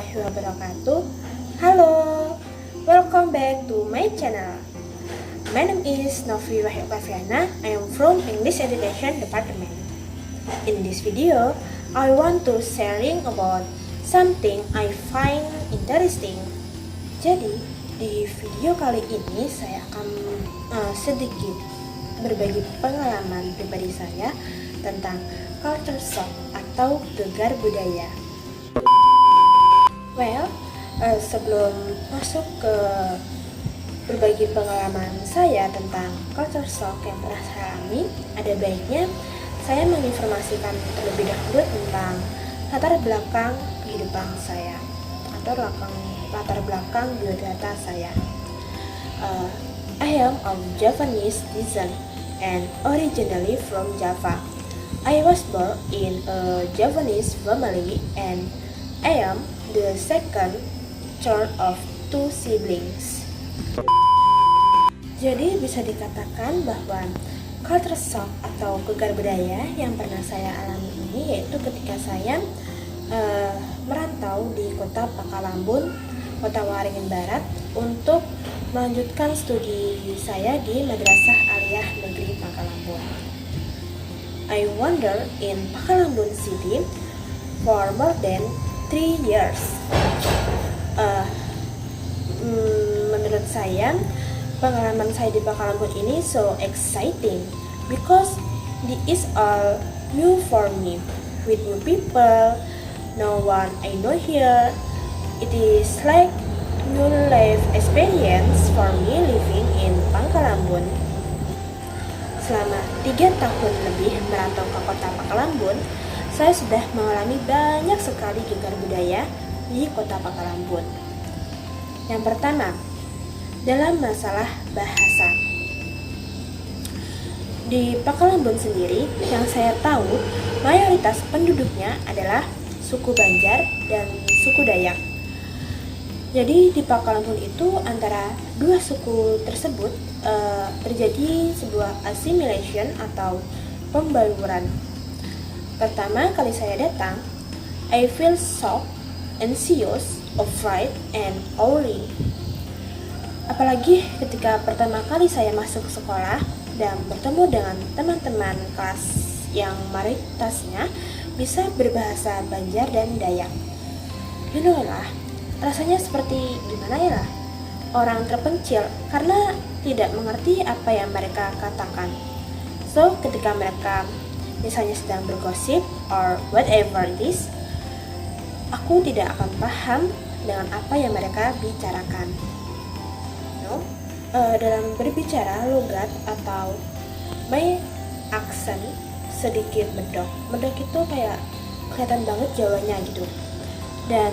warahmatullahi wabarakatuh. Halo, welcome back to my channel. My name is Novi Wahyu Kaviana. I am from English Education Department. In this video, I want to sharing about something I find interesting. Jadi, di video kali ini saya akan sedikit berbagi pengalaman pribadi saya tentang culture shock atau gegar budaya. Sebelum masuk ke berbagi pengalaman saya tentang culture shock yang pernah saya alami, ada baiknya saya menginformasikan terlebih dahulu tentang latar belakang kehidupan saya atau latar belakang biodata saya. I am of Javanese descent and originally from Java. I was born in a Javanese family and I am the second child of two siblings. Jadi bisa dikatakan bahwa culture shock atau gegar budaya yang pernah saya alami ini yaitu ketika saya merantau di kota Pakalambun, kota Waringin Barat untuk melanjutkan studi saya di Madrasah Aliyah Negeri Pakalambun. I wandered in Pakalambun City for more than 3 years. Menurut saya, pengalaman saya di Pakalambun ini so exciting because this is all new for me, with new people, no one I know here. It is like new life experience for me living in Pakalambun. Selama 3 tahun lebih merantau ke kota Pakalambun, saya sudah mengalami banyak sekali gegar budaya di kota Pakalambun. Yang pertama, dalam masalah bahasa. Di Pakalambun sendiri, yang saya tahu, mayoritas penduduknya adalah suku Banjar dan suku Dayak. Jadi di Pakalambun itu antara dua suku tersebut terjadi sebuah assimilation atau pembaluran. Pertama kali saya datang, I feel shocked, anxious, afraid, and worried. Apalagi ketika pertama kali saya masuk sekolah dan bertemu dengan teman-teman kelas yang mayoritasnya bisa berbahasa Banjar dan Dayak. You know lah, rasanya seperti gimana ya lah? Orang terpencil karena tidak mengerti apa yang mereka katakan. So, ketika mereka misalnya sedang bergosip or whatever it is, aku tidak akan paham dengan apa yang mereka bicarakan. Dalam berbicara logat atau my accent sedikit bedok. Bedok itu kayak kelihatan banget Jawanya gitu. Dan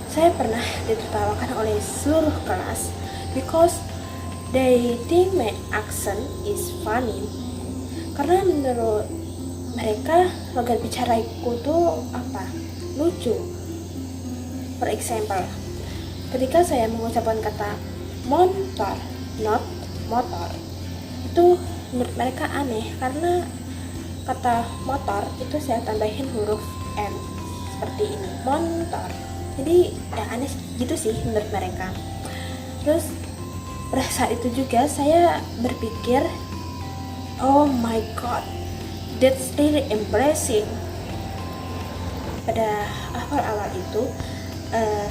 saya pernah ditertawakan oleh seluruh kelas because they think my accent is funny. Karena menurut mereka logat bicaraku tuh lucu. For example, ketika saya mengucapkan kata motor, not motor, itu menurut mereka aneh karena kata motor itu saya tambahin huruf N seperti ini, motor. Jadi ya aneh gitu sih menurut mereka. Terus pada saat itu juga saya berpikir, oh my god, that's really embarrassing. Pada awal-awal itu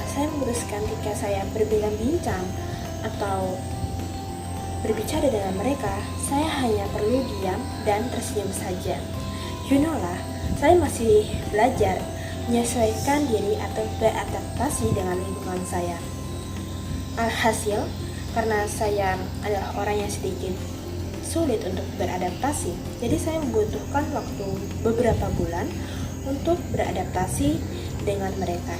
saya memutuskan jika saya berbincang atau berbicara dengan mereka, saya hanya perlu diam dan tersenyum saja. You know lah, saya masih belajar menyesuaikan diri atau beradaptasi dengan lingkungan saya. Alhasil, karena saya adalah orang yang sedikit sulit untuk beradaptasi, jadi saya membutuhkan waktu beberapa bulan untuk beradaptasi dengan mereka.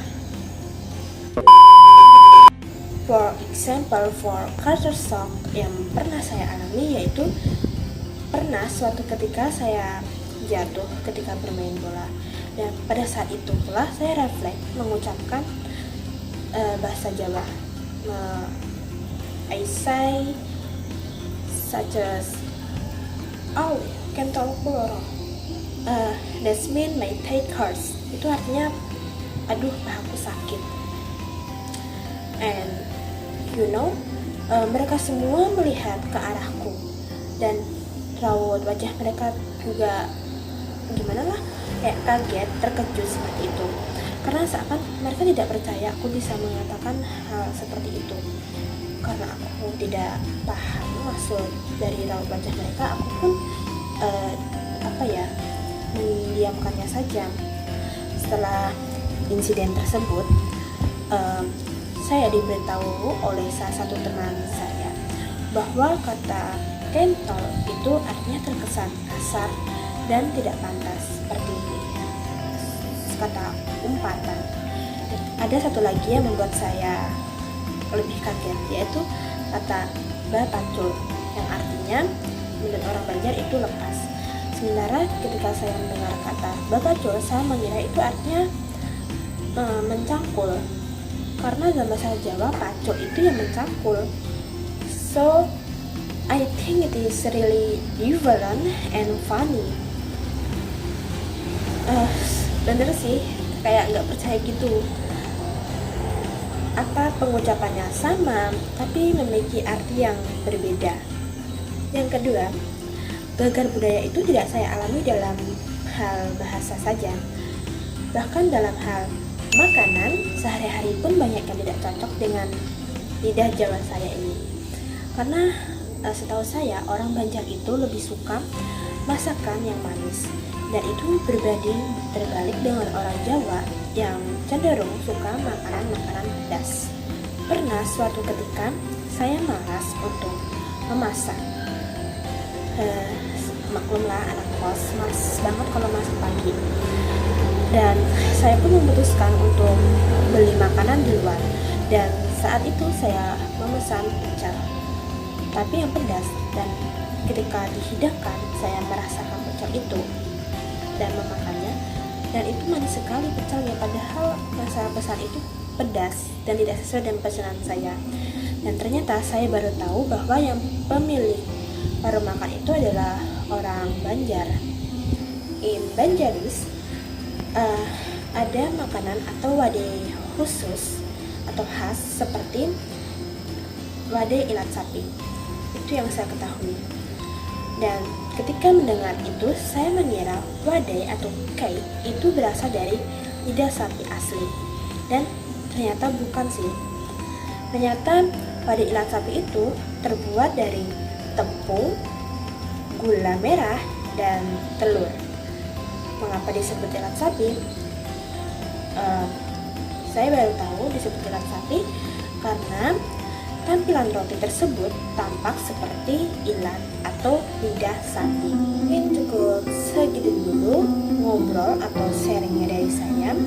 For example, for culture shock yang pernah saya alami yaitu pernah suatu ketika saya jatuh ketika bermain bola. Dan pada saat itu pula saya refleks mengucapkan bahasa Jawa. I say such as, oh, kentol peloro. That's mean my thigh hurts. Itu artinya aduh pahaku sakit. And mereka semua melihat ke arahku dan raut wajah mereka juga gimana lah, kayak kaget, terkejut seperti itu, karena seakan mereka tidak percaya aku bisa mengatakan hal seperti itu. Karena aku tidak paham maksud dari raut wajah mereka, aku pun mendiamkannya saja. Setelah insiden tersebut, saya diberitahu oleh salah satu teman saya bahwa kata kentol itu artinya terkesan kasar dan tidak pantas, seperti kata umpatan. Dan ada satu lagi yang membuat saya lebih kaget, yaitu kata bapacul, yang artinya menurut orang Banjar itu lepas. Sementara ketika saya mendengar kata bapacul, saya mengira itu artinya mencangkul, karena dalam bahasa Jawa pacul itu yang mencangkul. So I think it is really different and funny. Bener sih, kayak nggak percaya gitu. Apa pengucapannya sama, tapi memiliki arti yang berbeda. Yang kedua, gagal budaya itu tidak saya alami dalam hal bahasa saja. Bahkan dalam hal makanan, sehari-hari pun banyak yang tidak cocok dengan lidah Jawa saya ini. Karena setahu saya, orang Banjar itu lebih suka masakan yang manis. Dan itu terbalik dengan orang Jawa yang cenderung suka makanan-makanan pedas. Pernah suatu ketika saya malas untuk memasak. Maklumlah anak kos, malas banget kalau masak pagi. Dan saya pun memutuskan untuk beli makanan di luar. Dan saat itu saya memesan pecel, tapi yang pedas. Dan ketika dihidangkan, saya merasakan pecel itu dan memakannya, dan itu manis sekali pecelnya, padahal masa pesan itu pedas dan tidak sesuai dengan pesanan saya. Dan ternyata saya baru tahu bahwa yang pemilik warung makan itu adalah orang Banjar. In Banjaris ada makanan atau wadah khusus atau khas seperti wadah ilat sapi. Itu yang saya ketahui. Dan ketika mendengar itu, saya mengira wadai atau kai itu berasal dari lidah sapi asli. Dan ternyata bukan sih. Ternyata wadai ilat sapi itu terbuat dari tepung, gula merah, dan telur. Mengapa disebut ilat sapi? Saya baru tahu disebut ilat sapi karena tampilan roti tersebut tampak seperti ilat atau lidah sapi. Mungkin cukup segitu dulu ngobrol atau sharingnya dari saya.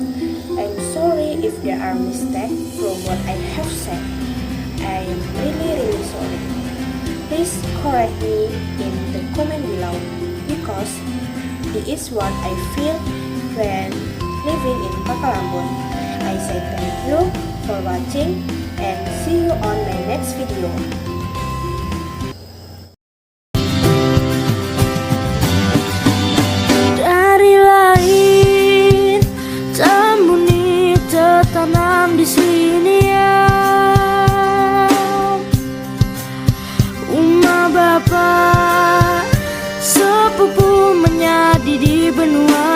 I'm sorry if there are mistakes from what I have said. I am really sorry. Please correct me in the comment below, because this is what I feel when living in Pakalambon. I say thank you for watching and see you on my next video. Dari lahir temuni tertanam di sini ya, Uma bapak sepupu menyadi di benua